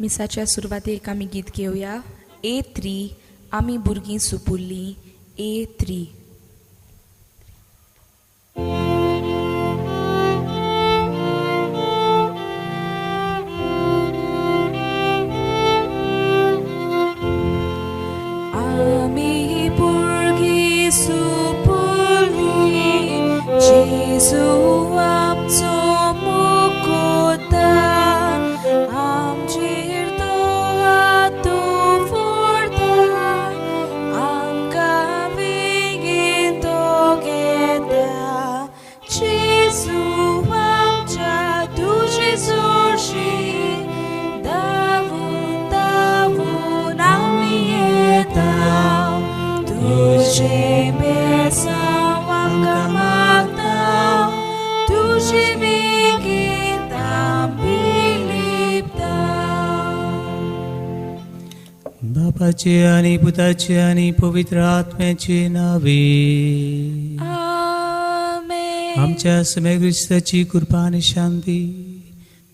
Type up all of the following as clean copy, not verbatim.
मिसाच्या सुरवातेक आमी गीत घेवया. A3 आमी भुरगीं सुपुल्लीं. A3. आमी भुरगीं सुपुल्लीं, जेजू आमचो मुकुता, आमचेर तो हातो फोडता, आमकां बेगीन तो घेता. जेजू आमच्या तुजे चडशी धांवून धांवून आमी येता. तुजे बेसांव आमकां मागता, तुजे बेगीन आमी लिपता. बापाचे आणि पुताचे आणि पवित्र आत्म्याचे नावे. आमेन. आमच्या समेळ क्रिस्ताची कृपा आणि शांती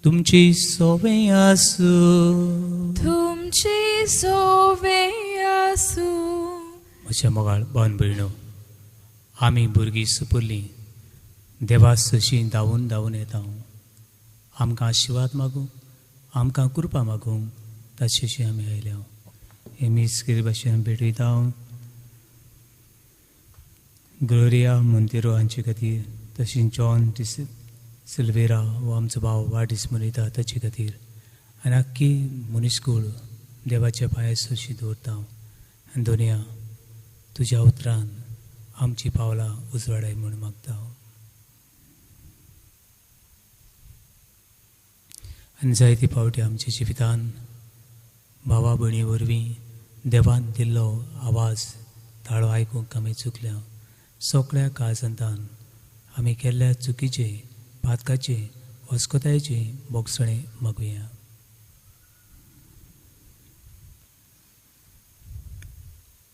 तुमची सोबे आसू. तुमची सोबे आसू. म्हज्या मोगाळ भावन भयणो, आमी भुरगीं सुपुल्लीं देवा सशी धांवून धांवून येता. आमकां आशिर्वाद मागूं, आमकां कृपा मागूं, तशेंशी आमी आयल्या. हे मीस केले भाशेन भेटयता ग्लोरिया मोंतेरो हांचे खातीर, तशेंच जॉन सिल्वेरा हो आमचो भाव वाडदीस मनयता ताचे खातीर, आनी आख्खी मनीसकूळ देवाच्या पांयां सशी दवरता. आनी दोनया तुज्या उतरान आमची पावलां उजवाडाय म्हूण मागता. आनी जायती फावटी आमच्या जिवितान भावा भयणी वरवीं देवान दिल्लो आवाज ताळो आयकूंक आमी चुकल्या. सगळ्या काळजांतान आमी केल्ल्या चुकीचे पातकाचे वस्कोतायेचे बोगसणे मागुया.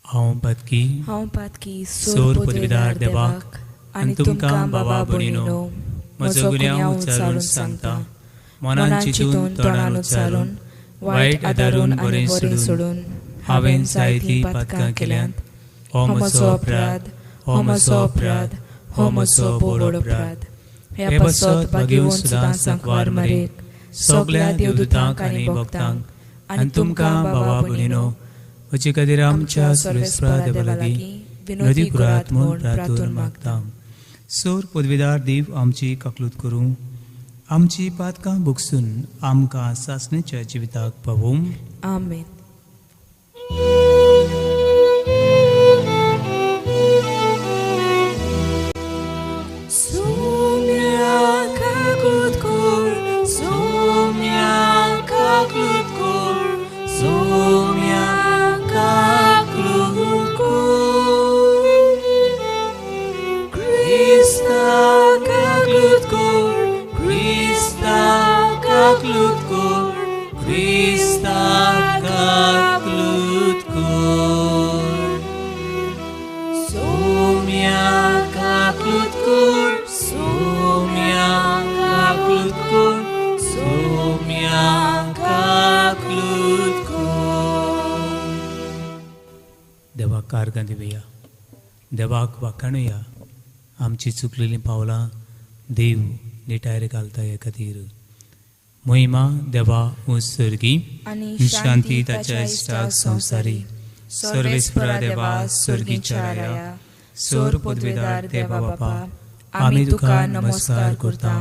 हांव पातकी सोर पदवीदार देवाक आनी तुमकां बाबा भयणीनो, म्हजो गुन्यांव उच्चारून सांगता. मनान चिंतून तोंडान उच्चारून वायट आदारून बरें सोडून हांवें जायतीं पातकां केल्यांत. हो म्हजो अपराध, हो म्हजो अपराध, हो म्हजो बोड अपराध. हे बसत भाग्यवन सुद्दां सांकवार मारेक सगळ्या देवदूतांक आनी भक्तांक आनी तुमकां बाबा भयणीनो, म्हजे खातीर आमच्या सर्वेस्परा देवा लागीं विनोदी करात म्हूण प्रार्थना मागता. सोर पदवीदार देव आमची काकलूत करूं, आमची पातकां भोगसून आमकां सासणेच्या जिविताक पावूं. आमेन. देवाक कारगां दिवया, देवाक वाखाणुया. आमची चुकलेलीं पावलां देव निटायर घालता हे खातीर. महिमा देवा सर्गी आनी शांती ताच्या इश्टाक संवसारी. सर्वेस्परा देवा स्वर्गीच्या राया, सोर पदवीदार देवा बापा, आमी तुका नमस्कार करता,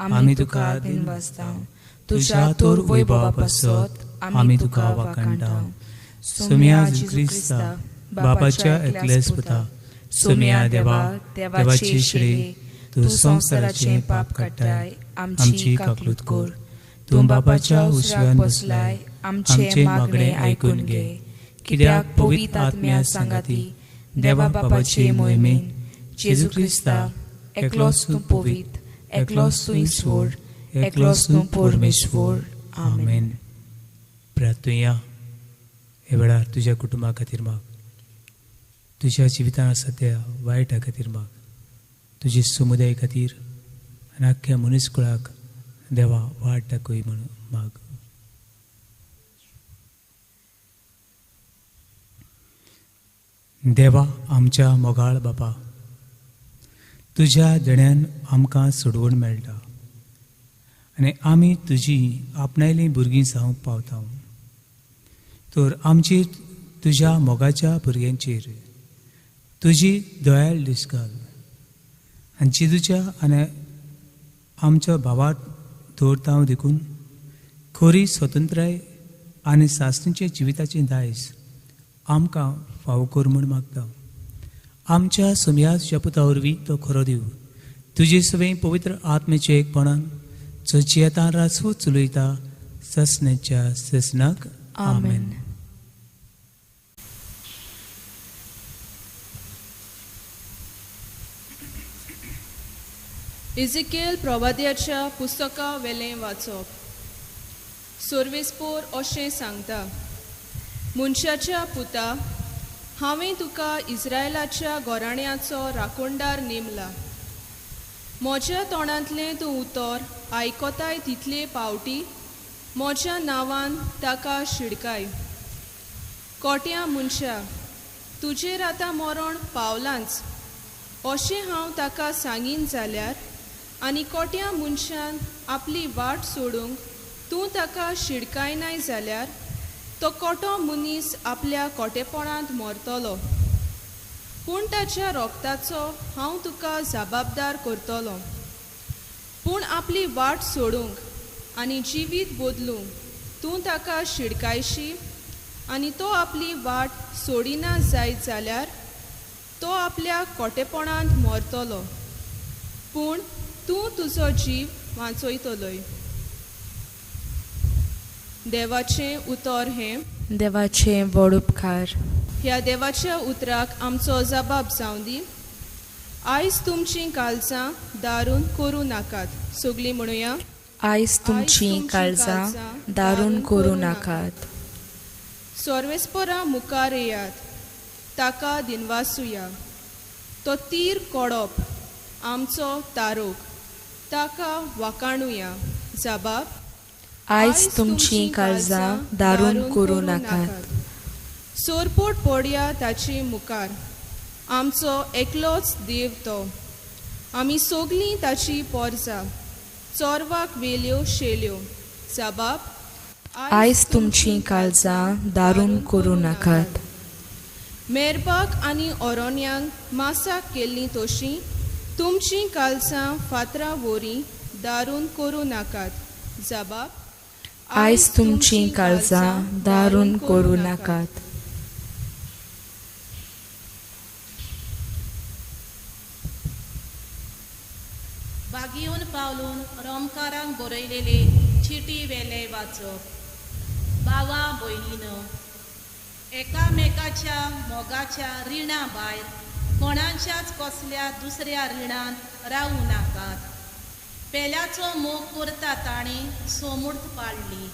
आमी तुका दिनवाजता. तुज्या तोर वैभवा पासत आमी तुका वाखाणटा. सोम्या क्रिस्ता बापाच्या एकलेच पुता, सोम्या देवा देवाची श्री, तूं संवसाराचें पाप काडटाय, आमची काकलूत कर. तूं बापाच्या उजव्यान बसलाय, आमचे मागणें आयकून घे. कित्याक पवित्र आत्म्या सांगाती देवा बापाचे मोहिमेन जेजू क्रिस्ता एकलोच तूं पवित्र, एकलोच तूं ईश्वर, एकलोच तूं परमेश्वर. आमेन. प्रार्थुया. हे वेळार तुज्या कुटुंबा खातीर माग, तुज्या जिवितान सद्या वायटा खातीर माग, तुजी समुदाय खातीर आनी आख्ख्या मनीसकुळाक देवा वाट दाखय म्हणून माग. देवा आमच्या मोगाळ बापा, तुज्या देण्यान आमकां सोडवण मेळटा आनी आमी तुजी आपणायलीं भुरगीं जावंक पावता. तर आमचेर तुज्या मोगाच्या भुरग्यांचेर तुजी दयाळ दीस घाल आनी चिदूच्या आनी आमच्या भावात दवरता देखून खरी स्वतंत्राय आनी सासणेच्या जिविताचें दायज आमकां फावो कर म्हूण मागता. आमच्या सुमयाच्या पुता वरवीं तो खरो दिव तुजे सवें पवित्र आत्मेचे एकपणान चोची येता रासू चलयता ससनेच्या ससनाक आमेन. इजिकेल प्रवाद्याच्या पुस्तका वेलें वाचप. सोर्वेस्पोर अशें सांगता, मनशाच्या पुता, हांवें तुका इस्रायलाच्या गोराण्यांचो राखणदार नेमला. म्हज्या तोंडांतलें तूं उतर आयकोताय तितले पावटी म्हज्या नांवान ताका शिडकाय. कोट्या मनशा, तुजेर आतां मरण पावलांच अशें हांव ताका सांगीन जाल्यार आनी कोट्या मनशान आपली वाट सोडूंक तूं ताका शिडकायनाय जाल्यार तो कोटो मनीस आपल्या कोटेपणांत मरतलो. पूण ताच्या रोगताचो हांव तुका जबाबदार करतलों. पूण आपली वाट सोडूंक आनी जिवीत बदलूंक तूं ताका शिडकायशी आनी तो आपली वाट सोडिना जायत जाल्यार तो आपल्या कोटेपणांत मरतलो. पूण तूं तुजो जीव वाचयतलोय. देवाचें उतर हें. देवाचें व्हड उपकार. ह्या देवाच्या उतराक आमचो जबाब जावं दी. आयज तुमचीं काळजां दारून करूं नाकात. सगलीं म्हणुया, आयज तुमचीं काळजां दारून करूं नाकात. सोर्वेस्पोरा मुखार येयात, ताका दिनवासुया. तो तीर कोडप आमचो तारोक, ताका वाकाणुया. जबाब, आयज तुमचीं काळजां दारून करूं नाकात. सोरपोट पडया ताची मुखार, आमचो एकलोच देव तो. आमी सोगलीं ताची पोरजां, चोरवाक वेल्यो शेल्यो. जबाब, आयज तुमचीं काळजां दारून करूं नाकात. मेरबाक आनी ओरोन्यांक मासाक केल्लीं तोशीं तुमचीं काळजां फातरां वोरी दारून करूं नाकात. जबाब, आयज तुमचीं काळजां दारून करूं नाकात. बागीवन पावलून रोमकारांक बरयलेले चिटी वेले वाचप. भावा भयणीनो, एकामेकाच्या मोगाच्या रिणां भायर कोणाच्याच कसल्या दुसऱ्या रिणान रावूं नाकात. पेल्याचो मोग करता ताणें सोमूर्त पाडली.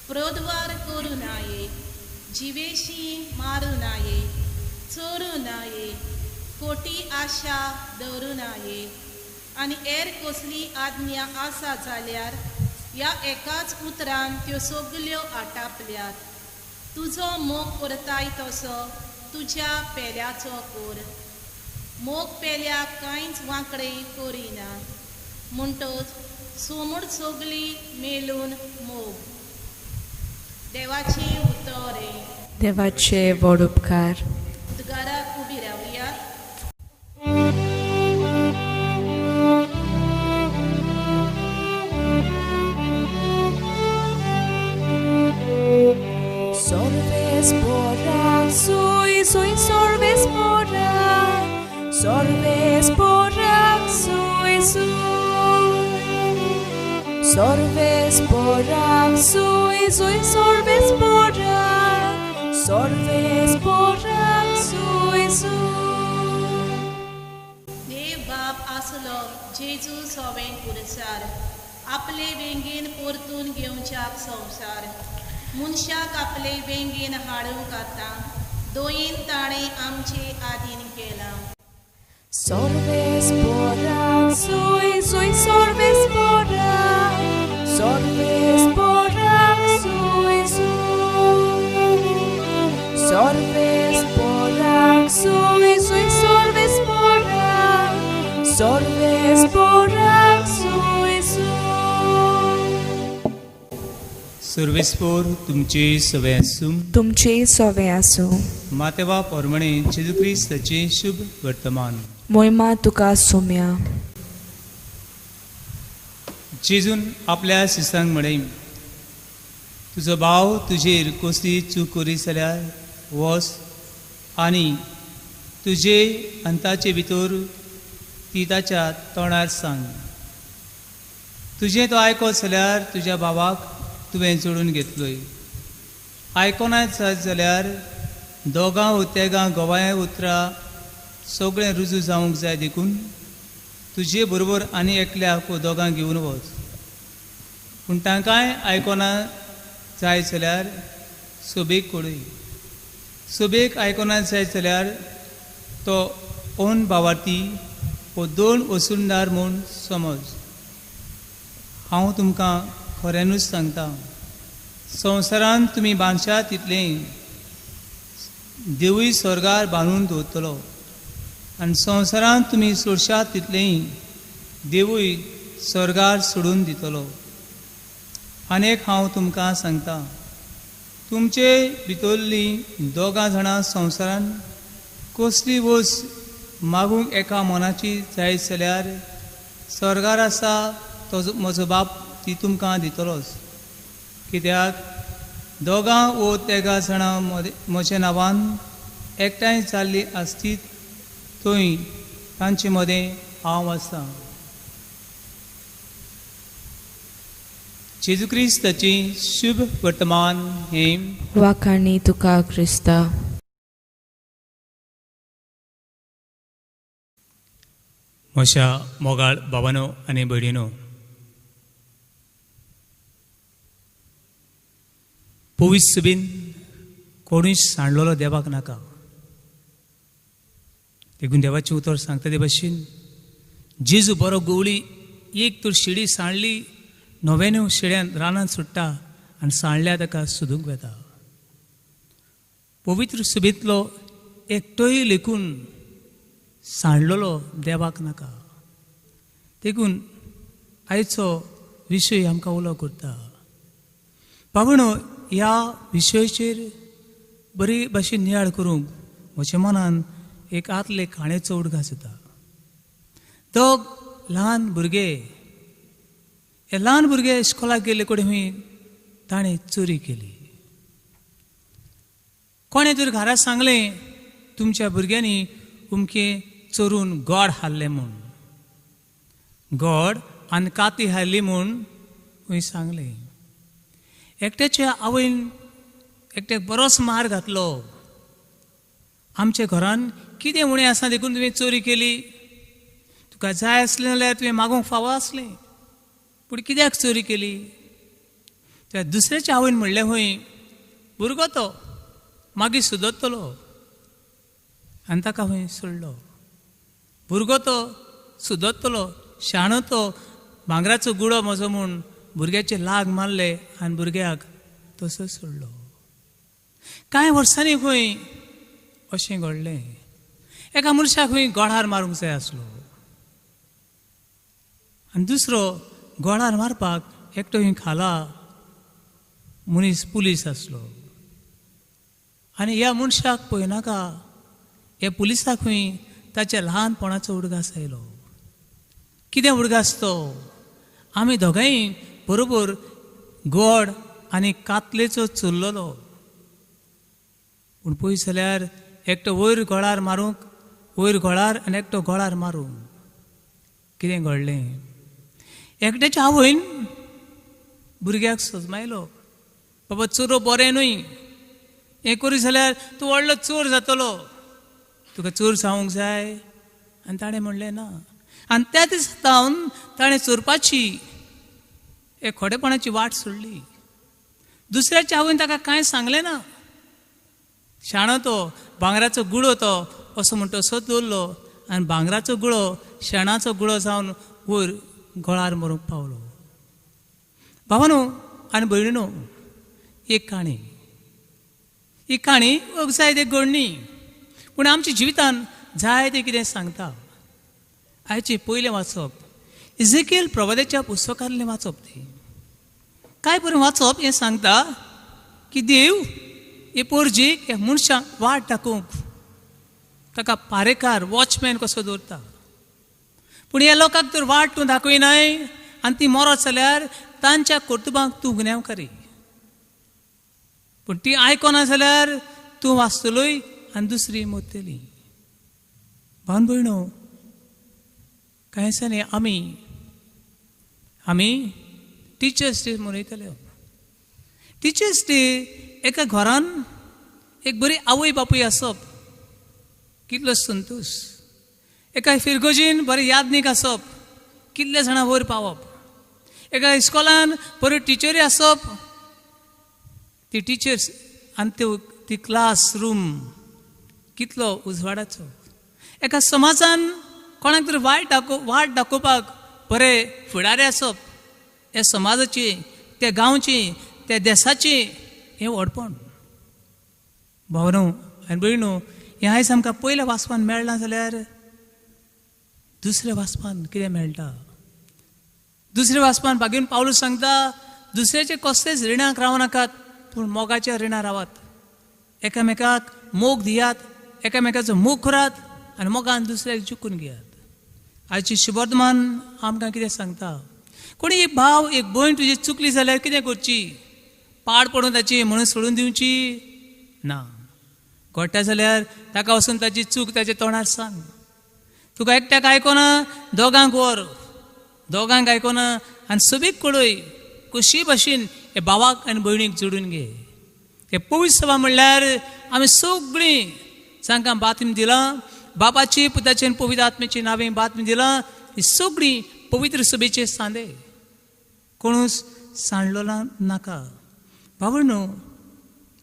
प्रोद्वार करूं नाये, जिवेशी मारूं नाये, चोरूं नाये, खोटी आशा दवरूं नाये. आनी हेर कसली आज्ञा आसा जाल्यार ह्या एकाच उतरान त्यो सगल्यो आटापल्यात. तुजो मोग करताय तसो तुज्या पेल्याचो कर. मोग पेल्याक कांयच वांकडें करिना. म्हणटच सोमूड सगळी मेलून मोग. देवाचें उतर. देवाचे व्हड उपकार. उद्गाराक उबी रावया. Sorvesporak, soy sorvesporak. Sorvesporak, soy. Sorvesporak, soy sorvesporak. Sorvesporak, soy. देव बाप आसलो जेजू सोवें पुरसार. आपले वेंगेन परतून घेवच्याक संवसार. मनशाक आपले वेंगेन हाडूंक आतां दोयेन ताणें आमचे आदीन केलां. Sorvesporak, soy sorvesporak. Sorvesporak, soy. Sorvesporak, Sorves porak suesu. सर्वेस्पोर तुमचे सवे आसूं. तुमचे सोवे आसूं. मातेवा पोरमणे जेजू क्रिस्ताचे शुभ वर्तमान. मोहिमा तुका सोम्या. जेजून आपल्या शिसांक म्हणे, तुजो भाव तुजेर कसली चूक करी जाल्यार वच आनी तुजे अंताचे भितर ती ताच्या तोंडार सांग. तुजें तो आयकत जाल्यार तुज्या भावाक तुवें जोडून घेतलोय. आयकोनात जाल्यार दोगां वा तेगां गोवाय उतरां सगळें रुजू जावंक जाय देखून तुजे बरोबर आनी एकल्याक वा दोगां घेवन वच. पूण तांकांय आयकोना जाय जाल्यार सोबेक कोडय. सोबेक आयकोना जाय जाल्यार तो ओन भावार्थी वो 2 वसुलदार म्हूण समज. हांव तुमकां खऱ्यानूच सांगता, संवसारांत तुमी बांदशात तितलें देवूय स्वर्गार बांदून दवरतलो आनी संवसारांत तुमी सोडशात तितलें देवूय स्वर्गार सोडून दितलो. आनीक हांव तुमकां सांगता, तुमचे भितरलीं दोगां जाणां संवसारान कसली वस्त मागूंक एका मनाची जाय जाल्यार स्वर्गार आसा तो म्हजो बाप ती तुमकां दितलोच. कित्याक दोगां वो तेगा जाणां म्हज्या नांवान एकठांय जाल्लीं आसतीत थंय तांचे मदें हांव आसां. जेजू क्रिस्ताची शुभ वर्तमान हें. वाखाणी तुका क्रिस्ता. म्हज्या मोगाळ भावानो आनी भयणीनो, पवित्र सभेन कोणूय सांडलेलो देवाक नाका. देखून देवाचें उतर सांगता ते भाशेन जेजू बरो गवळी एक तर शिडी सांडली 99 शिड्यान रानांत सुट्टा आनी सांडल्या ताका सोदूंक वेता. पवित्र सभेंतलो एकटोय लेखून सांडलेलो देवाक नाका. देखून आयचो विशय आमकां उलो करता. भावणो, ह्या विशयाचेर बरी भाशेन नियाळ करूंक म्हज्या मनान एक आतले काणयेचो उडगास येता. दोग ल्हान भुरगे, हे ल्हान भुरगे इस्कोलाक गेले कडेन ताणें चोरी केली. कोणें तर घरा सांगलें तुमच्या भुरग्यांनी उमकें चोरून गोड हाडलें म्हूण. गोड आनी काती हाडली म्हूण खंय सांगलें. एकट्याच्या आवयन एकट्याक बरोच मार घातलो. आमच्या घरान कितें उणें आसा देखून तुवें चोरी केली. तुका जाय आसलें जाल्यार तुवें मागूंक फावो आसलें, पूण कित्याक चोरी केली. त्या दुसऱ्याच्या आवयन म्हणलें, खंय भुरगो तो मागीर सुदरतलो, आनी ताका खंय सोडलो. भुरगो तो सुदरतलो, शाणो तो, भांगराचो गुडो म्हजो म्हूण भुरग्याचे लाग मारले आनी भुरग्याक तसो सोडलो. कांय वर्सांनी खंय अशें घडलें. एका मनशाक खंय गोडार मारूंक जाय आसलो आनी दुसरो गोडार मारपाक एकटो खंय खाला मनीस पुलीस आसलो. आनी ह्या मनशाक पळयनाका हे पुलिसाक खंय ताच्या ल्हानपणाचो उडगास आयलो. कितें उडगास तो? आमी दोगांय बरोबर गोड आनी कातलेचो चुरलोलो. पूण पळयत जाल्यार एकटो वयर गोळार मारूंक, वयर गोळार आनी एकटो गोळार मारूंक. कितें घडलें? एकट्याच्या आवयन भुरग्याक सजमायलो, बाबा चोरो बरें न्हय, हें करी जाल्यार तूं व्हडलो चोर जातलो, तुका चोर जावंक जाय. आनी ताणें म्हणलें ना. आनी त्या दिसावन ताणें चोरपाची हे खोडेपणाची वाट सोडली. दुसऱ्याच्या आवयन ताका कांय सांगलें ना. शाणो तो, भांगराचो गुळो तो असो म्हणटा तसोच दवरलो आनी भांगराचो गुळो शेणाचो गुळो जावन वयर गोळार मरूंक पावलो. भावानो आनी भयणीनो, एक काणी, ही काणी जाय ते घडणी, पूण आमच्या जिवितान जाय ते कितें सांगता. आयचे पयलें वाचप इजेकिएल प्रवाद्याच्या पुस्तकांतलें वाचप तें काय बरें वाचप हें सांगता की देव हे पोरजेक ह्या मनशाक वाट दाखोवंक ताका पारेकार वॉचमॅन कसो दवरता पूण ह्या लोकांक तर वाट तूं दाखयनाय आनी ती मरत जाल्यार तांच्या कर्तुबांक तूं गुन्यांव करी पूण ती आयकना जाल्यार तूं वाचतलोय आनी दुसरी मरतली भावन भयणो कांय दिसांनी आमी टिचर्स डे मनयतले टिचर्स डे एका घरान एक बरी आवय बापूय आसप कितलो संतोश एका फिरगोजीन बरें यादनीक आसप कितले जाणां वयर पावप एका इस्कॉलान बऱ्यो टिचरी आसप ती टिचर्स आनी ती क्लास रूम कितलो उजवाडाचो एका समाजान कोणाक तरी वाट दाखोवपाक बरे फुडारी आसप ह्या समाजाची त्या गांवची त्या देशाची हें व्हडपण भावनो आनी भयणो हें आयज आमकां पयल्या वाचपान मेळना जाल्यार दुसऱ्या वाचपान कितें मेळटा दुसऱ्या वाचपान बागेन पावलूस सांगता दुसऱ्याचे कसलेच रिणाक रावं नाकात पूण मोगाच्या रिणां रावात एकामेकाक मोग दियात एकामेकाचो मोग करात आनी मोगान दुसऱ्याक जिखून घेयात आयची शुभवर्तमान आमकां कितें सांगता कोणी एक भाव एक भयण तुजी चुकली जाल्यार कितें करची पाड पडून ताची म्हणून सोडून दिवची ना घोट्टा जाल्यार ताका वचून ताची चूक ताच्या तोंडार सांग तुका एकट्याक आयकोना दोगांक आयकोना आनी सगळीक कळय कशी भाशेन हे भावाक आनी भयणीक जोडून घे हे पवित्र सभा म्हणल्यार आमी सगळीं जांकां बातमी दिलां बापाची पुताची आनी पवित्र आत्म्याची नांवें बातमी दिलां ही सगळीं पवित्र सभेचे सांदे कोणूच सांडलो नाका भावणो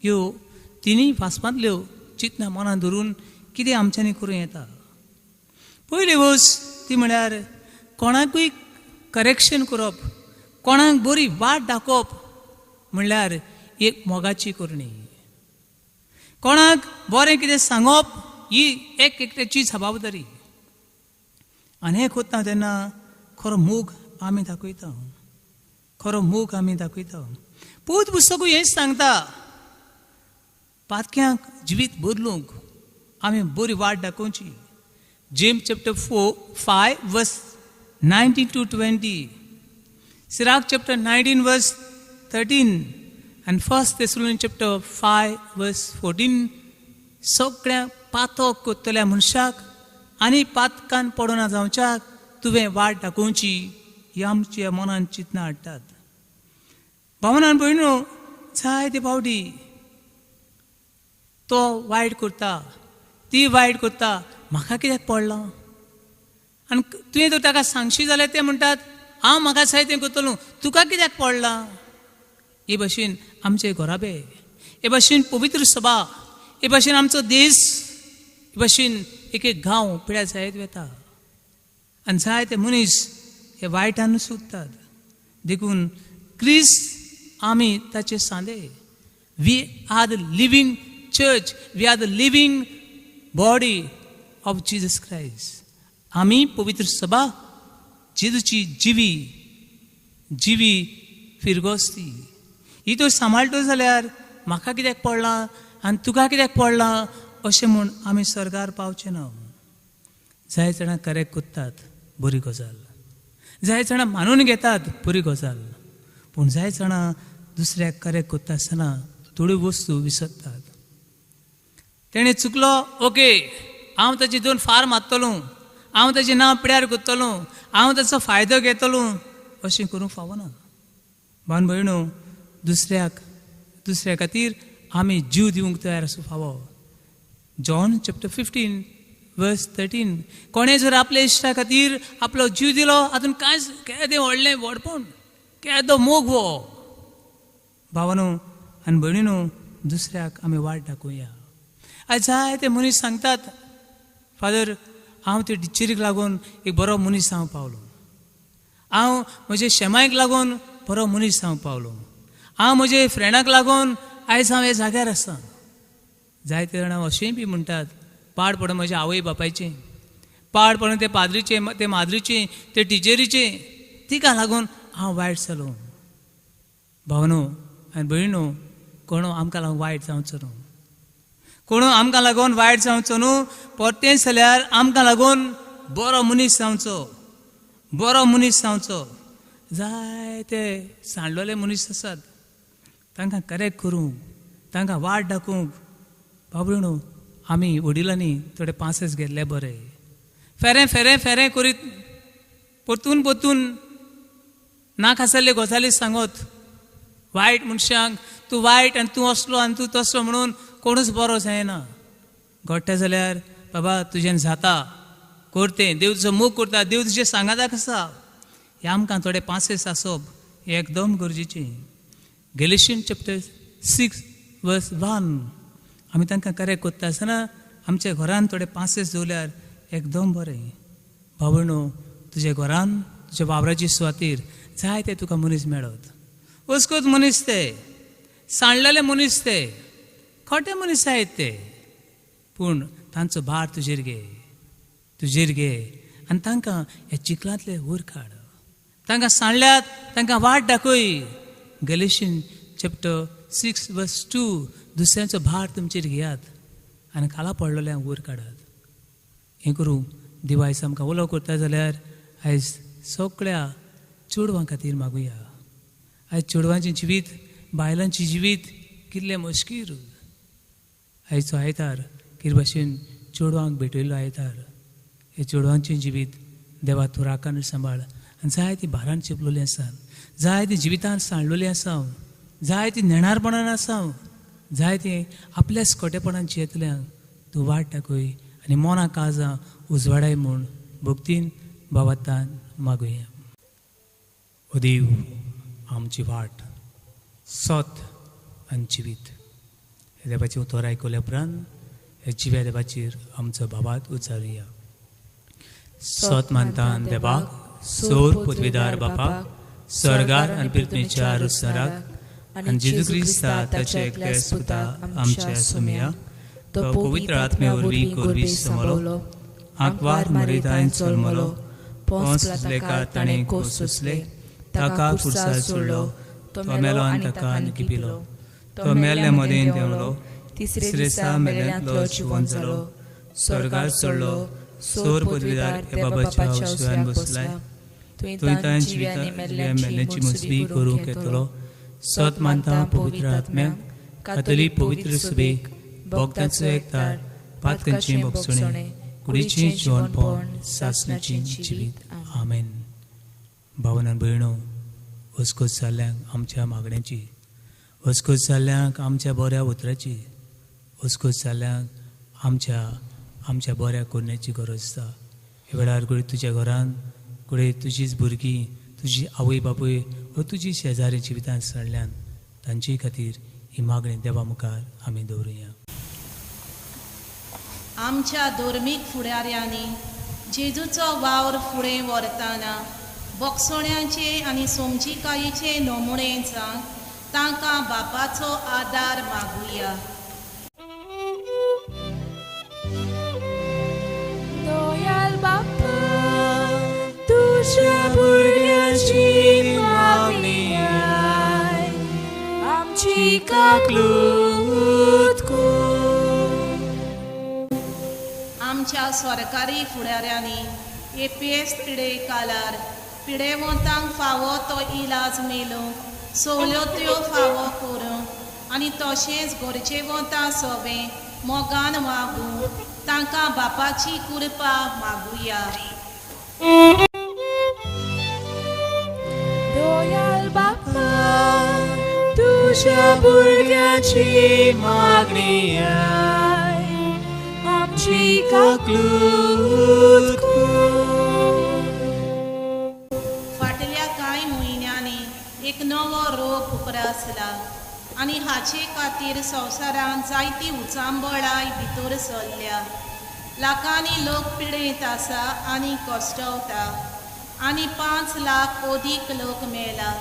ह्यो तिनी वाचपांतल्यो चिंतना मनान धरून कितें आमच्यांनी करूं येता पयली वस्त ती म्हळ्यार कोणाकूय करेक्शन करप कोणाक बरी वाट दाखोवप म्हणल्यार एक मोगाची करणी कोणाक बरें कितें सांगप ही एक एकट्याची जबाबदारी आनी हें कोत्ता तेन्ना खरो मोग आमी दाखयता पवित्र पुस्तकूय हेंच सांगता पातक्यांक जिवीत बदलूंक आमी बरी वाट दाखोवची जेम्स चॅप्टर 5 वर्स 19 to 20 सिराक चॅप्टर 19 वर्स 13 and 1 Thessalonians chapter 5 verse 14 सगळ्या पातक कोत्तल्या मनशाक आनी पातकान पडोना जावच्याक तुवें वाट दाखोवची ही आमच्या मनान चिंतना हाडटात भावनान भयणो जायते फावटी तो वायट करता ती वायट करता म्हाका कित्याक पडलां आनी तुवें तर ताका सांगशी जाल्यार ते म्हणटात हांव म्हाका जाय तें करतलो तुका कित्याक पडलां हे भाशेन आमचे घोराबे हे भाशेन पवित्र सभा हे भाशेन आमचो देश हे भाशेन एक एक गांव पिड्या जायत वेता आनी जायते मनीस हे वायटान सुटतात देखून क्रिस्त आमी ताचे सांदे we are the living church we are the living body of Jesus Christ आमी पवित्र सभा जेजूची जिवी फिरगोस्ती ही तो सांबाळटो जाल्यार म्हाका कित्याक पडलां आनी तुका कित्याक पडलां अशें म्हूण आमी स्वर्गार पावचे ना जाय जाणां करेक्ट कोत्तात बरी गजाल जाय जाणां मानून घेतात बरी गजाल पूण जाय जाणां दुसऱ्याक करेक्ट कोत्ता आसतना थोड्यो वस्तू विसरतात तेणें चुकलो ओके हांव ताची 2 फार मारतलो हांव ताचें नांव पिड्यार करतलो हांव ताचो फायदो घेतलो अशें करूंक फावना भावन भयणो दुसऱ्या खातीर आमी जीव दिवंक तयार आसूं फावो जॉन चॅप्टर 15 वर्स 13 कोणें जर आपल्या इश्टा खातीर आपलो जीव दिलो हातून कांयच केदें व्हडलें व्हडपण केदो मोग वो भावानो आनी भयणीनो दुसऱ्याक आमी वाट दाखोवया आयज जायते मनीस सांगतात फादर हांव ते टिचरीक लागून एक बरो मनीस जावंक पावलो हांव म्हजे शेमायक लागून बरो मनीस जावंक पावलो हांव म्हजे फ्रेंडाक लागून आयज हांव हे जाग्यार आसा जायते जाणां अशेंय बी म्हणटात पाड पडो म्हज्या आवय बापायचें पाड पडून ते पाद्रीचे ते माद्रीचे ते टिचरीचे तिका लागून हांव वायट जालो. भावनो आनी भयणो कोणू आमकां लागून वायट जावचो न्हू. कोणू आमकां लागून वायट जावचो न्हू. परतें जाल्यार आमकां लागून बरो मनीस जावचो. बरो मनीस जावचो. जायते सांडलोले मनीस आसात. तांकां करेक्ट करूंक तांकां वाट दाखोवंक बाबडीणो आमी वडिलांनी थोडे पासेस घेतले बरे. फेरें फेरें फेरें करीत परतून परतून नाकासाल्ले गजाली सांगत वायट मनशांक तूं वायट आनी तूं असलो आनी तूं तसलो म्हणून कोणूच बरो जायना. घडटा जाल्यार बाबा तुजें जाता करतें देव तुजो मोग करता देव तुजें सांगाताक आसा हे आमकां थोडे पासेस आसप हें एकदम गरजेचें. गॅलेशियन्स चॅप्टर 6:1 आमी तांकां करेक्ट करता आसतना आमच्या घरान थोडे पासेस दवरल्यार एकदम बरें. भावणो तुज्या घरान तुज्या वावराची सुवातेर जायते तुका मनीस मेळत. वचकत मनीस ते सांडलेले मनीस ते खोटे मनीस आहेत ते पूण तांचो भार तुजेर घे आनी तांकां ह्या चिखलांतले वयर काड. तांकां सांडल्यात तांकां वाट दाखय. गॅलेशियन्स चॅप्टर 6:2 दुसऱ्यांचो भार तुमचेर घेयात आनी खाला पडलेल्यांक वयर काडात. हें करूं देव आयज आमकां उलो करता जाल्यार आयज सगळ्या चेडवां खातीर मागुया. आयज चेडवांचें जिवीत बायलांचें जिवीत कितलें मुश्कील. आयचो आयतार कितें भाशेन चेडवांक भेटयल्लो आयतार. हे चेडवांचें जिवीत देवा तूं राखण सांबाळ. आनी जायतीं भारान चिपलोलीं आसा. जायतीं जिवितांत सांडलोलीं आसा. जायतीं नेणारपणान आसा. जायतीं आपल्याच खोटेपणान जियेतल्यांक तूं वाट दाखय आनी मोना काळजां उजवाडाय म्हूण भक्तीन भावार्थान मागुया. ओ देव आमची वाट सत आनी जिवीत हे देवाचें उतर आयकल्या उपरांत हे जिव्या देवाचेर आमचो भावात उचारुया. सत मानतान देवाक सोर पदवीदार बापाक स्वर्गार आनी पृथ्वीच्या रुसराक आनी जेजू क्रिस्ता ताच्या एकट्या सुताक आमच्या सुमया तो पवित्र आत्मे वरवीं गोरवी समलो आंकवार मरिदान चलमलो पोंस प्लाताकार ताणें कोस सुसले ताका कुर्सार सोडलो तो मेलो आनी ताका निकिपिलो तो मेल्ल्या मदें देंवलो तिसरे दिसा मेल्ल्यांतलो जिवंत जालो स्वर्गार चडलो सोर पदवीदार हे बाबाच्या उजव्यान बसलाय थंय तांच्या जिवितांनी मेल्ल्यांची मजबी करूंक येतलो. सत मानता पवित्र आत्म्याक कातोलीक पवित्र सुबेक भोगतांचो एकठार पातकांचें भोगसणें कुडीचें जेवणपण सासणाचें जिवीत. आमेन. भावन आनी भयणो वचकोच जाल्ल्यांक आमच्या मागण्यांची वचकोच जाल्ल्यांक आमच्या बऱ्या उतराची वचकोच जाल्ल्यांक आमच्या बऱ्या करण्याची गरज आसा. हे वेळार कुडे तुज्या घरान कुडे तुजीच भुरगीं तुजी आवय बापूय व तुजी शेजारी जिवितांत सडल्यान तांचे खातीर ही मागणी देवा मुखार आमी दवरुया. आमच्या धर्मीक फुडाऱ्यांनी जेजूचो वावर फुडें व्हरतना बोगसोण्यांचे आनी सोमजीकायेचे नमुणे जावन तांकां बापाचो आदार मागुया. दोयाल बापा तुज्या भुरग्याची मागणी आय आमची काकलूत कर. आमच्या सरकारी फुडाऱ्यांनी हे पेस्त पिडे कालार पिडेवंतांक फावो तो इलाज मेळूंक सवलत्यो फावो करूंक आनी तशेंच गरजेवंतां सगळें मोगान वागूंक तांकां बापाची कृपा मागुया. दोयाल बापा तुज्या भुरग्याची मागणी आय आमची काकलूत कर. फाटल्या कांय म्हयन्यांनी एक नवो रोग उप्रासला आनी हाचे खातीर संवसारांत जायती उचांबळाय भितर सरल्या. लाखांनी लोक पिडेत आसा आनी कश्टवता आनी 5 लाख अदीक लोक मेला.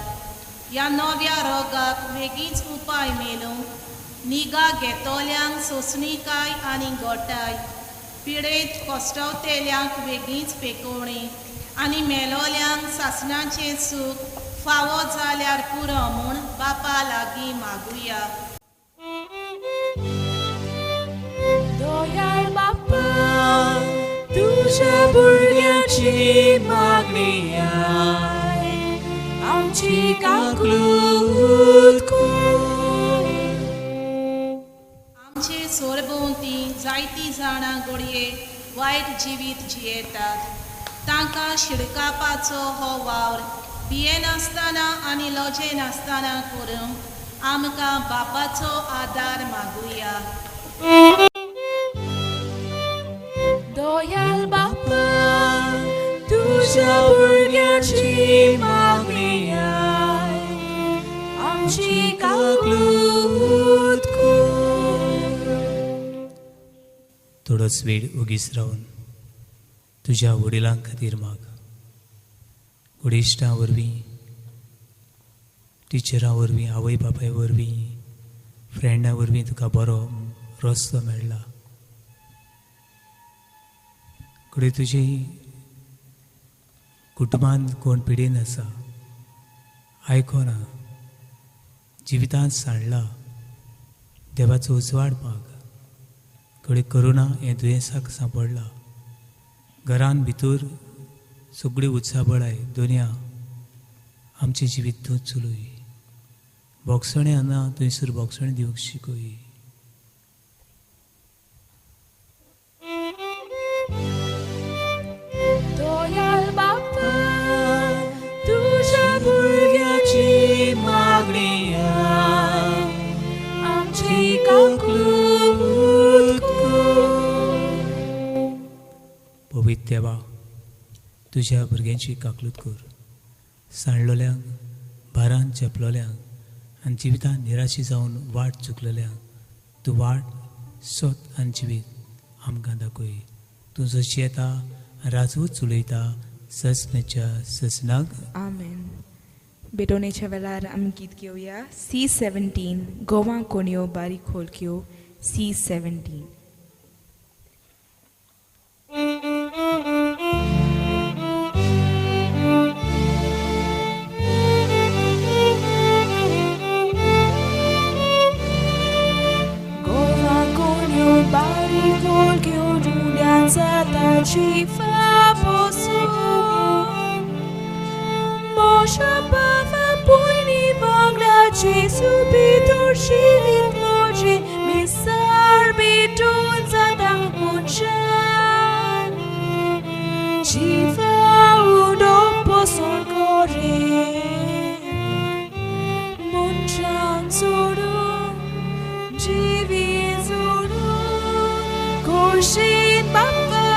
ह्या नव्या रोगाक वेगळीच उपाय मेळूंक निगा घेतोल्यांक सोंसणीकाय आनी गोठाय पिडेत कोश्टवतेल्यांक वेगळीच पेकोवणी आनी मेलोल्यांक सासणाचें सूख फावो जाल्यार पुरो म्हूण बापा लागीं मागुया. दयाळ बाप्पा, तुझ्या भुरग्याची मागणी आय, आमची काकूट कर. आमचे सोरभोवती जायतीं जाणां घडये वायट जिवीत जियेतात. तांकां शिडकापाचो हो वावर बिये नासतना आनी लोजे नासतना करूंक आमकां बापाचो आदार मागुया. दयाळ बाप्पा, तुझ्या भुरग्याची मागणी आय, आमची काकूट कर. थोडोच वेळ उगीच रावन तुझ्या वडिलां खातीर माग. वडिश्टां वरवीं, टिचरां वरवीं, आवय बापाय वरवीं, फ्रेंडां वरवीं तुका बरो रस्तो मेळ्ळा. कडेन तुजे कुटुंबांत कोण पिडेन आसा, आयकोना, जिवितांत सांडला, देवाचो उजवाड माग. कडेन करोना हें दुयेंसाक सांपडला. घरान भितर सगळी उत्साबळाय दुनिया आमचें जिवीत तूं चलय. बोगसणें आना थंयसर बोगसणें दिवंक शिकय. दयाळ बाप्पा, तुझ्या भुरग्याची मागणी आय, आमची काकूट कर. पवित्र देवा, तुझ्या भुरग्यांची काकलूत कर. सांडलोल्यांक, भारान चेपलोल्यांक आनी जिवितांत निराशी जावन वाट चुकलेल्यांक तूं वाट, सोत आनी जिवीत आमकां दाखय. तूं जशी येता राजवूत चलयता ससनेच्या ससनाक. आमेन. बेटोनेच्या वेळार आमी गीत घेवया. C17 गोवा कोणयो बारीक खोलक्यो. C17. Shiva posu Moshe bava poini vangla Jesu bitur shivit moji misar bitun zadang munchan Shiva udo poson kore munchan zuru jivi zuru korshin bapa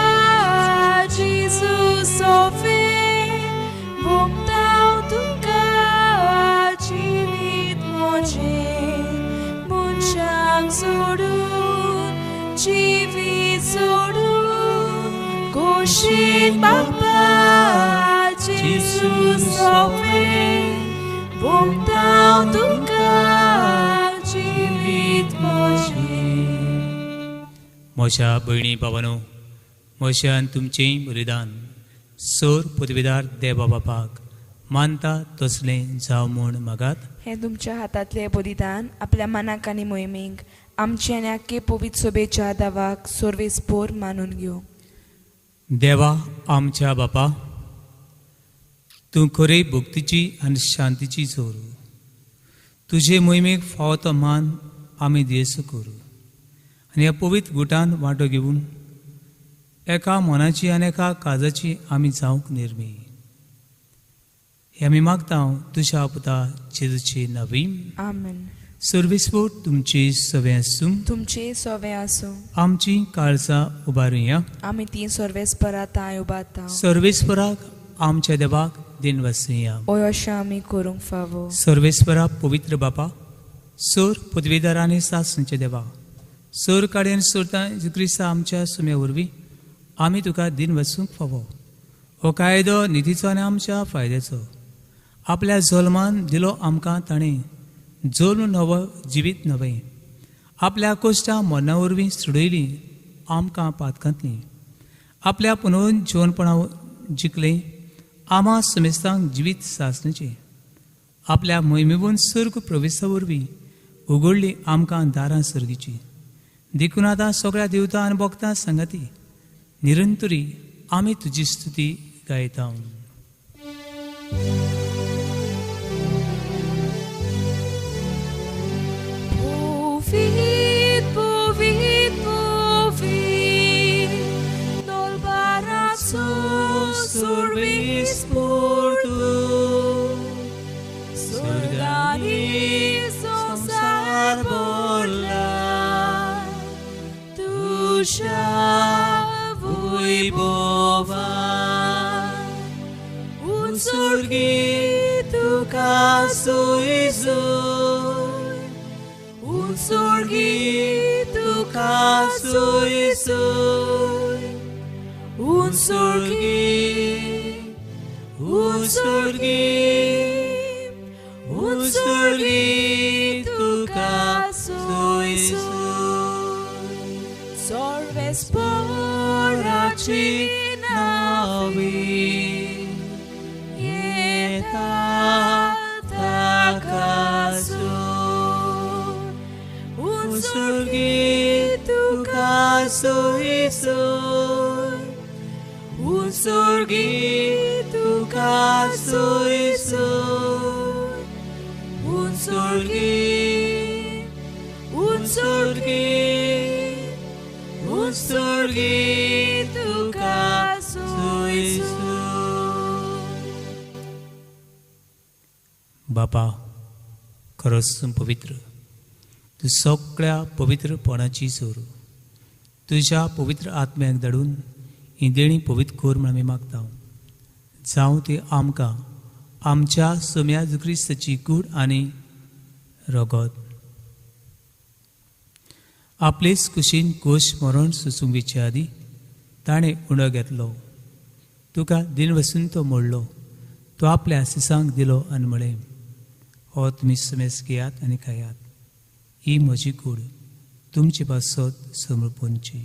Jesus sofe Bogdał tuka Jivit moje Munchang zorun Jivit zorun Goshin bapa Jesus sofe Bogdał tuka Jivit moje. म्हज्या भयणी भावानो, म्हज्यान तुमचें बलिदान सोर पदवीदार देवा बापाक मानता तसलें जावं म्हूण मागात. हे तुमच्या हातांतले बलिदान आपल्या मनाक आनी मोहिमेक आमचे आनी आख्खे पवित्र सोबेच्या दावाक सोर्वेस्पोर मानून घेवं. देवा आमच्या बापा, तूं खरे भक्तीची आनी शांतीची जोर. तुजे मोहिमेक फावो तो मान आमी देस करूं आनी ह्या पवित्र गुटान वांटो घेवन एका मनाची आनी एका काजाची आमी जावंक निर्मी. हे आमी मागता तुज्या पुता जेजूचे नांवी. आमेन. सर्वेस्पोर तुमचे सवे आसूं. तुमचे सवे आसूं. आमची काळजां उबारुया. आमी ती सर्वेस्पराताय उबारता. सर्वेस्पराक आमच्या देवाक दिन वसुया. ओय अशें आमी करूंक फावो. सर्वेस्परा पवित्र बापा, सोर पदवीदार आनी सासणेचे देवा, सोर काडेन सोरता क्रिस्ता आमच्या सुम्या वरवीं आमी तुका दिन वचूंक फावो. हो कायदो निधीचो आनी आमच्या फायद्याचो. आपल्या जल्मान दिलो आमकां ताणें जल्म नवो जिवीत नवें आपल्या कोश्टा मना वरवीं सोडयली आमकां पातकांतली आपल्या पुनोवन जेवणपणा जिखलें आमा समेस्तांक जिवीत सासणेचें आपल्या मोहिमेवून सर्ग प्रवेशा वरवीं उगडली आमकां दारां सर्गीची देखून आतां सगळ्या देवतां आनी भक्तां सांगाती निरंतरी आमी तुजी स्तुती गायता. Survis portu Surgani Samsar borla Tusha Vuibova Unsurgi Tuka Suizui Unsurgi Tuka Suizui Unsurgi tuka soisu Sorves poraci navi Yeta takasu Unsurgi tuka soisu Unsurgi tuka soisu Unsurgi tuka soisu. बापा खरोच पवित्र तू सगळ्या पवित्रपणाची सोर तुझ्या पवित्र आत्म्याक धाडून ही देणी पवित्र कोर म्हण आमी मागता. जावं ती आमकां आमच्या सोम्या क्रिस्ताची कूड आनी रगत आपलेच कुशीन कोश मरण सुसूंक विचे आदी ताणें उणो घेतलो तुका दिन वसून तो मोडलो तो आपल्या सिसांक दिलो आनी म्हळें हो तुमी समेस घेयात आनी खायात ही म्हजी कूड तुमचे पासत समर्पणची.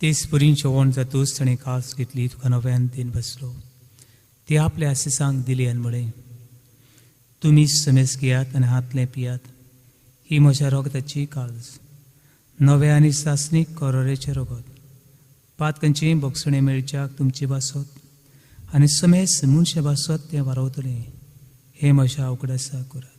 तेच परीन जेवण जातूच ताणें कास घेतली तुका नव्यान दिन बसलो ती आपल्या आशिसांक दिली आनी म्हळें तुमी समेस घेयात आनी हातलें पियात ही म्हज्या रगताची काळज नवे आनी सासणीक कोरोरेचें रगत पातकांची बोगसणें मेळच्याक तुमची बासत आनी समेस मनशे बासत तें वारवतलें हे म्हज्या उगडासा करात.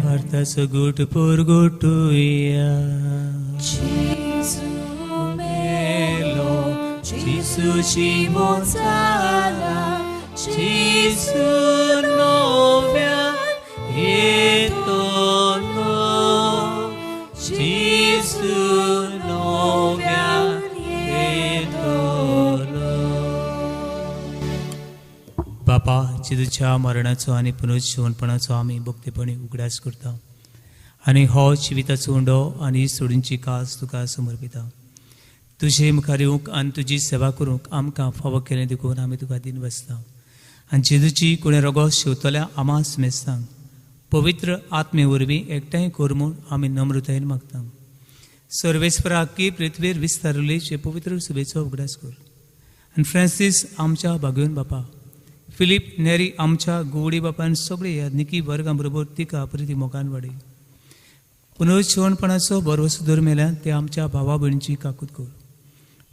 Vartaso gut por gutuia Gesù melo Gesù Simon sala Gesù novian etolo Gesù novian etolo. बापा जेजूच्या मरणाचो आनी पुनर्जीवनपणाचो आमी भक्तीपणी उगडास करता आनी हो जिविताचो उंडो आनी सोडूंची कास तुका समर्पिता. तुजे मुखार येवंक आनी तुजी सेवा करूंक आमकां फावो केलें देखून आमी तुका दिन बसता आनी जेजूची कोणें रगत शेवतल्या आमा समेस्तांक पवित्र आत्मे वरवीं एकठांय कर म्हूण आमी नम्रतायेन मागता. सर्वेस्परा की पृथ्वीर विस्तारलेचे पवित्र सभेचो उगडास कर आनी फ्रांसीस आमच्या भाग्योन बापा फिलीप नेरी आमच्या गोवडी बापान सगळे यादनिकी वर्गां बरोबर तिका प्रिती मोगान वाडय. पुनर्जीवनपणाचो बरवसो दर मेल्यान ते आमच्या भावा भयणीची काकूत कर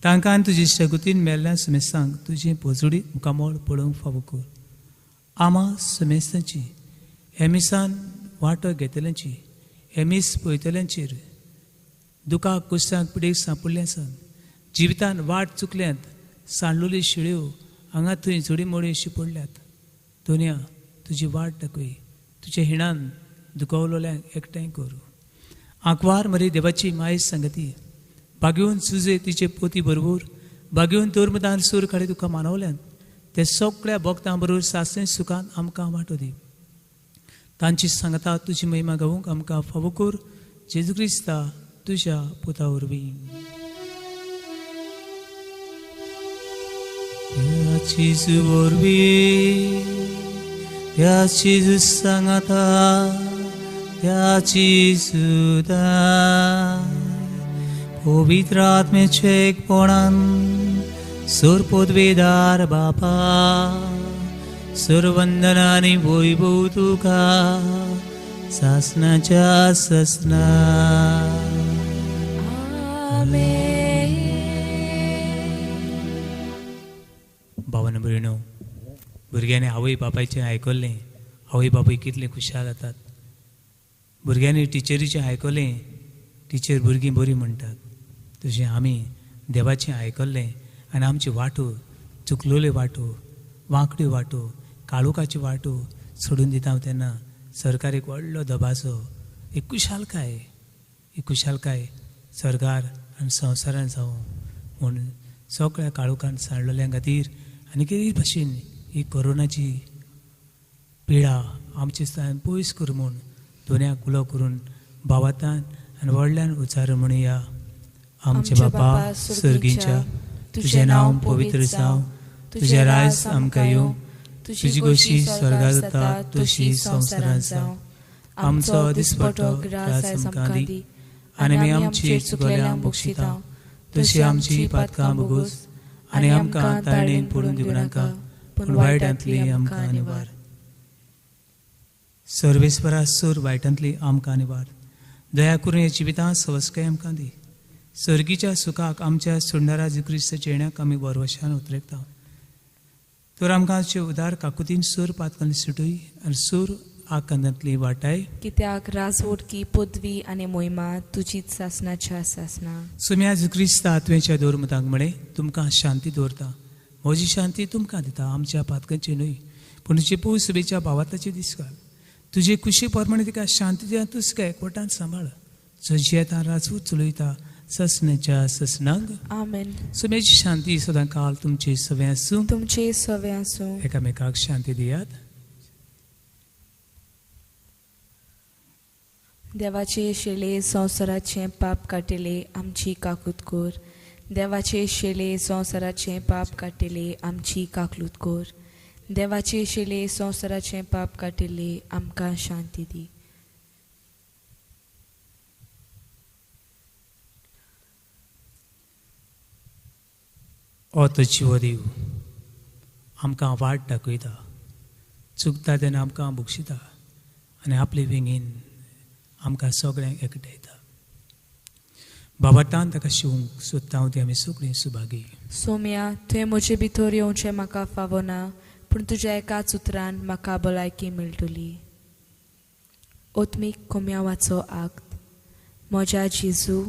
तांकां आनी तुजी शागुतीन मेल्ल्या समेस्तांक तुजी पोजडी मुखामोळ पळोवंक फावो कर. आमा समेस्तांची हेमिसान वांटो घेतल्यांची हेमीस पळयतल्यांचेर दुखाक कुस्तांक पिडेक सांपडले आसात जिवितान वाट चुकल्यांत सांडलोली शिळ्यो हांगा थंय झोडी मोडी अशी पडल्यात दोनया तुजी वाट दाखय तुज्या हिणान दुखवलोल्यांक एकठांय कर आंकवार मरे देवाची माय संगती बागेवन सुजे तिचे पोती बरोबर बागेवन तोरमदान सूर कडे तुका मानवल्यान ते सगळ्या भक्तां बरोबर सासणे सुखान आमकां वांटो दी. तांची सांगता तुजी महिमा गावूंक आमकां फावो कर जेजू क्रिस्ता तुज्या पुता वरवीं. जेजू वरवीं त्या जेजू सांगता त्याची सुदान पवित्र आत्मेचे एकपणान सोरपोदवेदार बापा सर्वंदनानी वैभव तुका सासनाच्या ससना. भावांनो भयणो, भुरग्यांनी आवय बापायचें आयकल्लें आवय बापूय कितले खुशाल जातात. भुरग्यांनी टिचरीचें आयकलें टिचर भुरगीं बरीं म्हणटात. तशें आमी देवाचें आयकल्लें आनी आमची वाटो चुकलोल्यो वाटो वांकड्यो वाटो काळोखाची वाटो सोडून दिता तेन्ना सरकार एक व्हडलो दबाजो एक कुशालकाय सरकार आनी संवसारान जावं म्हूण सगळ्या काळोखान साणलेल्या खातीर आनी कितें भाशेन ही कोरोनाची पिडा आमचे स्थान पयस कर म्हूण दोन्याक उलो करून भावातान आनी व्हडल्यान उच्चार म्हणुया. आमचे बापा सर्गीच्या तुजें नांव पवित्र जावं तुजें राज आमकां येवं तुजी कशी स्वर्गांत जाता तशी संवसारांत जावं. आमचो दिसपटो ग्रास आमकां दी आनी आमी आमची चुकलेल्यांक बक्षिता तशी आमची पातकां भोगोस आनी आमकां ताळणेन पडून दिवं नाका पूण वायटांतली आमकां निवार. सर्वेस्परा सोर वायटांतली आमकां निवार. दया करून हे जिवितांत सवस्काय आमकां दी. सर्गीच्या सुखाक आमच्या सोडणारा जी क्रिस्ताच्या येण्याक आमी वरवशान उतरयता. तर आमकां उदार काकुतीन सोर पातकांतली सुटय आनी सोर आकांतांतली वाटाय. कित्याक राजवटकी पदवी आनी मोहिमा तुजीच सासनाच्या सासना. सुम्या जी क्रिस्ता आत्म्याच्या दौरमतांक म्हणे तुमकां शांती दवरता. म्हजी शांती तुमकां दिता. आमच्या पातकांची न्हय पूण तुजे पू सुबेच्या भावाताचे दीस घाल. तुजे खुशी प्रमाणे तिका शांती दिया. तुजका एकवटान सांबाळ. जशी येता राजवट चलयता ससण्याच्या ससनांक. आमेन. सुम्याची शांती सदां काल तुमचे सवे आसूं. तुमचे सवे आसूं. एकामेकाक शांती दियात. देवाचे शेळे संवसाराचे पाप काटिले आमची काकूत कोर. देवाचे शेळे संवसाराचे पाप काटिले आमची काकलूत कोर. देवाचे शेळे संवसाराचे पाप काटिले आमकां शांती दी. ओ तुजी देव आमकां वाट दाखयता. चुकता तेन्ना आमकां बक्षिता आनी आपले विंगेन आमकां सगळ्यांक एकठायता. बाबातान ताका शिवूंक सोदता हांव ती आमी सगळीं सुभागी. सोम्या तुवें म्हजे भितर येवचें म्हाका फावो ना पूण तुज्या एकाच उतरान म्हाका भलायकी मेळटली. ओत्मीक कोम्यावाचो आक्त. म्हज्या जेजू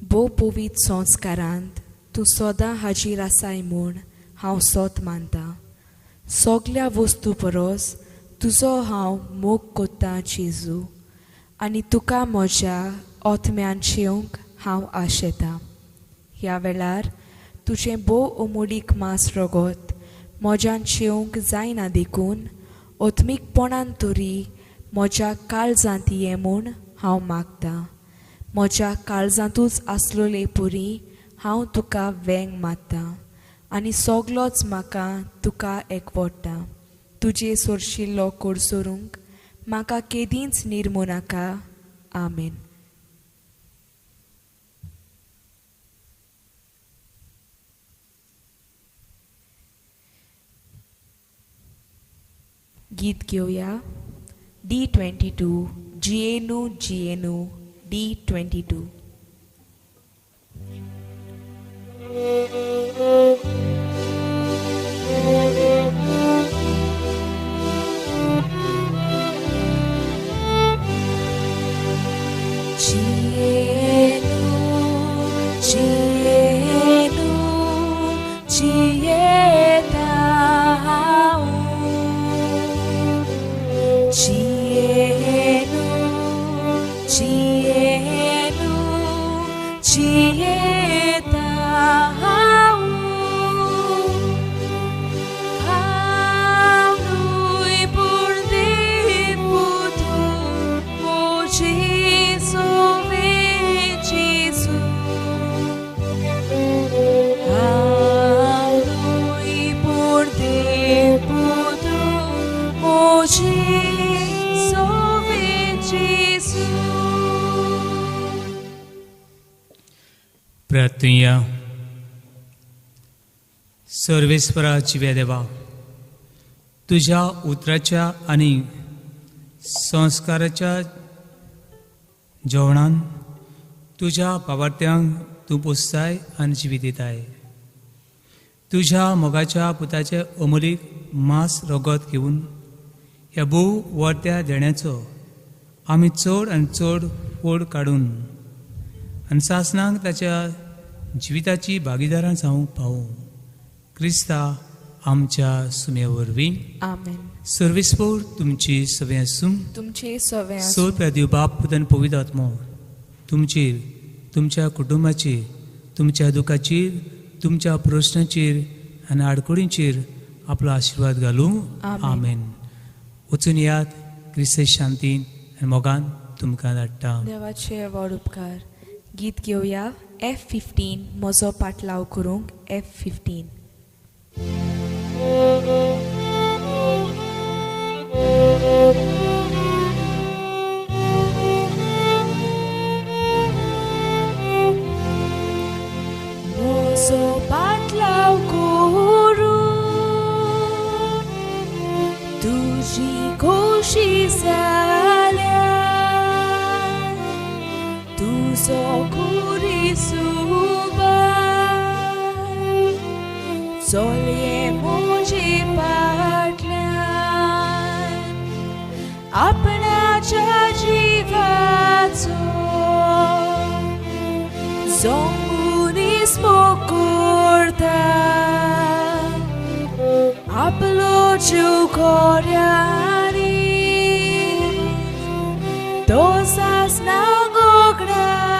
भोव पवित्र संस्कारांत तूं सदां हाजीर आसाय म्हूण हांव सोत मानता. सगल्या वस्तू परस तुजो हांव मोग कोत्तां जेजू आनी तुका म्हज्या ओतम्यान जेवंक हांव आशेतां. ह्या वेळार तुजें भोव उमोडीक मास रगत म्हज्यान जेवंक जायना देखून ओतमीकपणान तरी म्हज्या काळजांत ये म्हूण हांव मागतां. म्हज्या काळजांतूच आसलोले पुरी हांव तुका वेंग मारतां आनी सगलोच म्हाका तुका एकवडटा. तुजे सोरशिल्लो कोड सोरूंक म्हाका केदींच निर्मू नाका. आमेन. गीत घेवया. D22 जिएनू जिएनू D22. Cielo, cielo, Ucieta Haunui por deputo O Jesu ve Jesu Haunui por deputo O Jesu ve Jesu. प्रार्थूया. सर्वेस्परा जिव्या देवा, तुझ्या उतराच्या आणि संस्काराच्या जेवणान तुझ्या पावार्थ्यांक तूं पोसताय आनी जिवी दिताय. तुझ्या मोगाच्या पुताचे अमोलीक मांस रगत घेवन ह्या भोव वर्त्या देण्याचो आमी चड आनी चड फोड काडून आनी सासणांक ताच्या जिविताची भागीदारां जावंक पावूं. क्रिस्ता आमच्या सुमे वरवीं. आमेन. सर्वेस्पोर तुमची सवे आसूं. तुमचे सवे सोर प्रदेव बाप पुतन पवित्र आत्मो तुमचेर, तुमच्या कुटुंबाचेर, तुमच्या दुखाचेर, तुमच्या प्रश्नाचेर आनी आडकोडींचेर आपलो आशिर्वाद घालूं. आमेन. वचून यात, क्रिस्ताचे शांतीन आनी मोगान तुमकां धाडटा. देवाचे व्हड उपकार. गीत घेवया. F15 म्हजो पाटलाव करूंक. F15. म्हजो पाटलाव करूंक तुजी खोशी जाल्या तुजो चोलये मोजे पाटल्यान आपणाच्या जिवाचो जोंगुनीस मोकोरता आपलो जीव कोऱ्यांनी तो सासना गोगडा